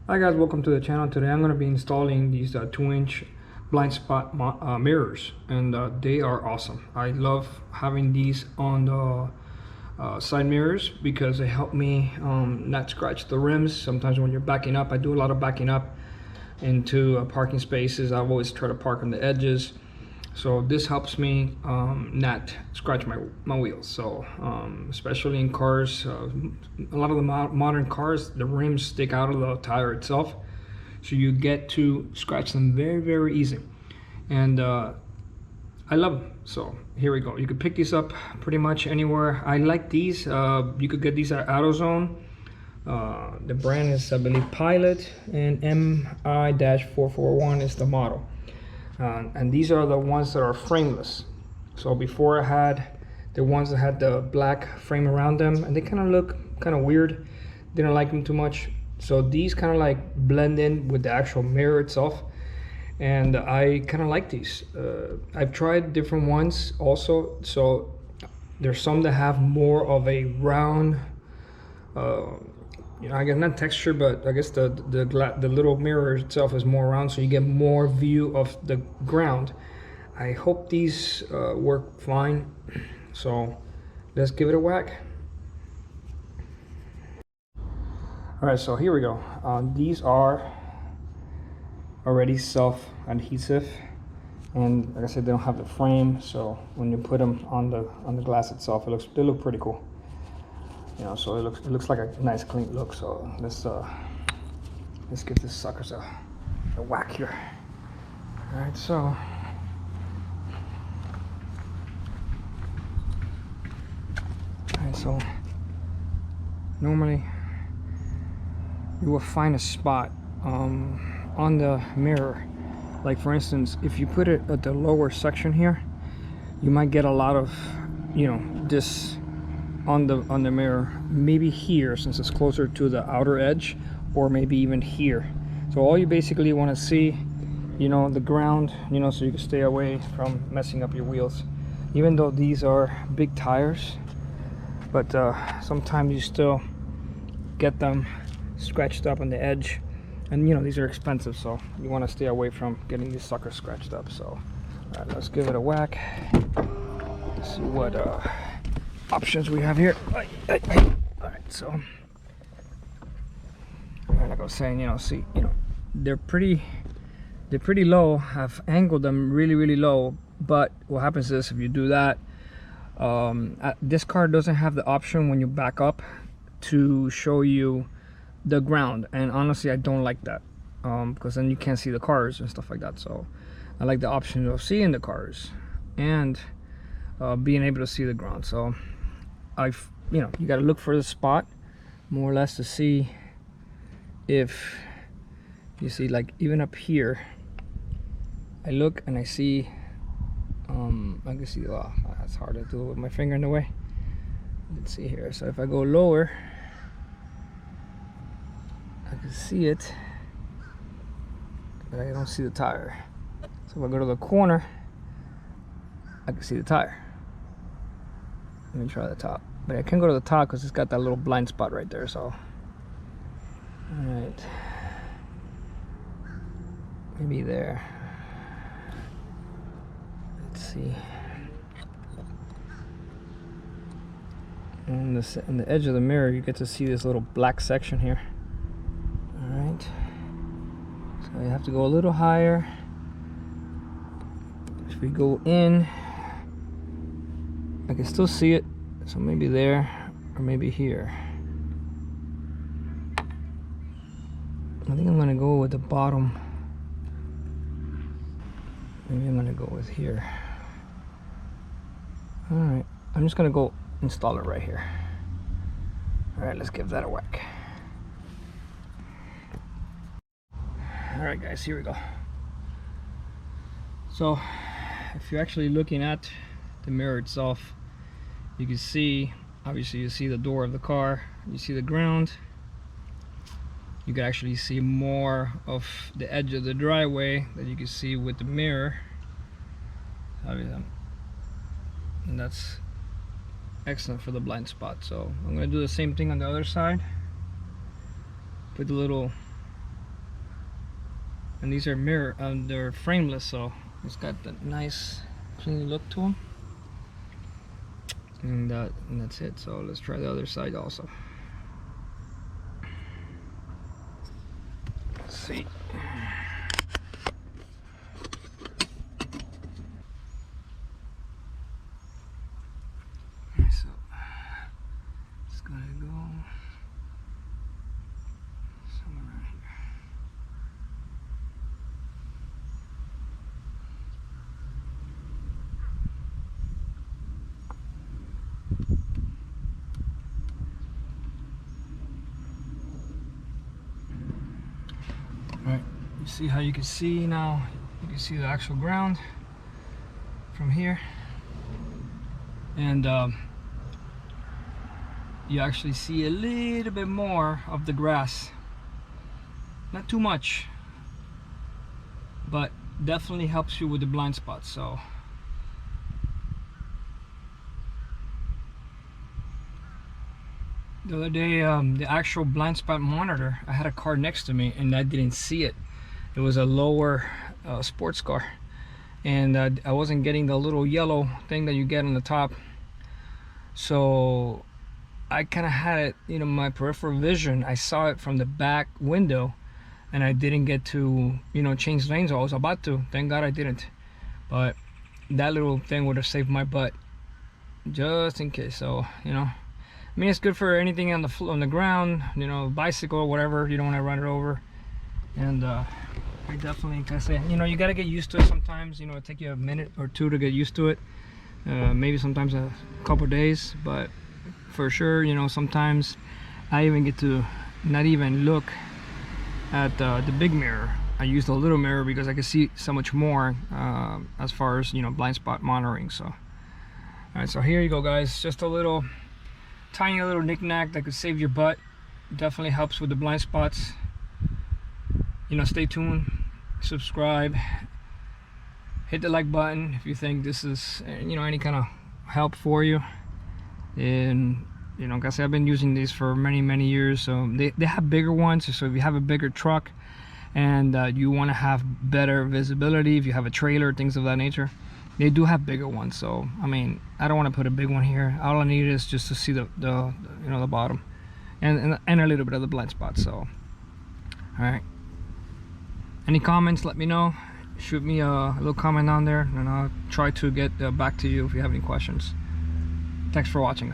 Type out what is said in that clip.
Hi guys, welcome to the channel. Today I'm going to be installing these 2-inch blind spot mirrors, and they are awesome. I love having these on the side mirrors because they help me not scratch the rims. Sometimes when you're backing up, I do a lot of backing up into parking spaces. I always try to park on the edges, so this helps me not scratch my wheels. So especially in cars, a lot of the modern cars, the rims stick out of the tire itself, so you get to scratch them very easy, and I love them. So here we go. You could pick these up pretty much anywhere. I like these. You could get these at AutoZone. The brand is, I believe, Pilot, and MI-441 is the model. And these are the ones that are frameless. So before I had the ones that had the black frame around them, and they kind of look kind of weird. Didn't like them too much. So these kind of like blend in with the actual mirror itself, and I kind of like these. I've tried different ones also. So there's some that have more of a round, I guess not texture, but I guess the little mirror itself is more round, so you get more view of the ground. I hope these work fine. So let's give it a whack. All right, so here we go. These are already self-adhesive, and like I said, they don't have the frame, so when you put them on the glass itself, they look pretty cool. So it looks like a nice clean look. So let's give this suckers a whack here. All right, so normally you will find a spot on the mirror. Like for instance, if you put it at the lower section here, you might get a lot of this on the mirror, maybe here since it's closer to the outer edge, or maybe even here. So all you basically want to see, the ground, so you can stay away from messing up your wheels. Even though these are big tires, but sometimes you still get them scratched up on the edge, and these are expensive, so you want to stay away from getting these suckers scratched up. So all right, let's give it a whack. Let's see what options we have here. All right, so like I was saying, they're pretty low. I've angled them really low, but what happens is if you do that, this car doesn't have the option when you back up to show you the ground, and honestly I don't like that, because then you can't see the cars and stuff like that. So I like the option of seeing the cars and being able to see the ground. So you got to look for the spot more or less to see if you see, like even up here I look and I see I can see, well, that's hard to do with my finger in the way. Let's see here. So if I go lower, I can see it, but I don't see the tire. So if I go to the corner, I can see the tire. Let me try the top, but I can't go to the top because it's got that little blind spot right there. So all right, maybe there. Let's see. On the edge of the mirror, you get to see this little black section here. All right, so you have to go a little higher. If we go in, I can still see it, so maybe there or maybe here. I think I'm gonna go with the bottom. Maybe I'm gonna go with here. All right, I'm just gonna go install it right here. All right, let's give that a whack. All right guys, here we go. So if you're actually looking at the mirror itself, you can see, obviously you see the door of the car, you see the ground, you can actually see more of the edge of the driveway that you can see with the mirror, and that's excellent for the blind spot. So I'm going to do the same thing on the other side. Put the little And these are they're frameless, so it's got that nice clean look to them. And that's it. So let's try the other side also. Let's see. So it's gonna go somewhere around here. Alright, you see how you can see now, you can see the actual ground from here, and you actually see a little bit more of the grass, not too much, but definitely helps you with the blind spots. So the other day, the actual blind spot monitor, I had a car next to me and I didn't see it. It was a lower sports car, and I wasn't getting the little yellow thing that you get on the top. So I kind of had it, you know, my peripheral vision. I saw it from the back window, and I didn't get to, you know, change lanes. I was about to. Thank God I didn't. But that little thing would have saved my butt, just in case. So, you know, I mean, it's good for anything on the ground, you know, bicycle or whatever. You don't want to run it over. And I definitely, like I say, you know, you got to get used to it sometimes. You know, it take you a minute or two to get used to it. Maybe sometimes a couple days, but for sure, you know, sometimes I even get to not even look at the big mirror. I use the little mirror because I can see so much more as far as, you know, blind spot monitoring. So, all right, so here you go, guys. Just a little tiny little knick-knack that could save your butt. Definitely helps with the blind spots. You know, stay tuned, subscribe, hit the like button if you think this is, you know, any kind of help for you. And, you know, like I said, I've been using these for many years. So they have bigger ones. So if you have a bigger truck and you want to have better visibility, if you have a trailer, things of that nature, they do have bigger ones. So I mean, I don't want to put a big one here. All I need is just to see the you know, the bottom and a little bit of the blind spot. So all right, any comments, let me know. Shoot me a little comment down there and I'll try to get back to you if you have any questions. Thanks for watching.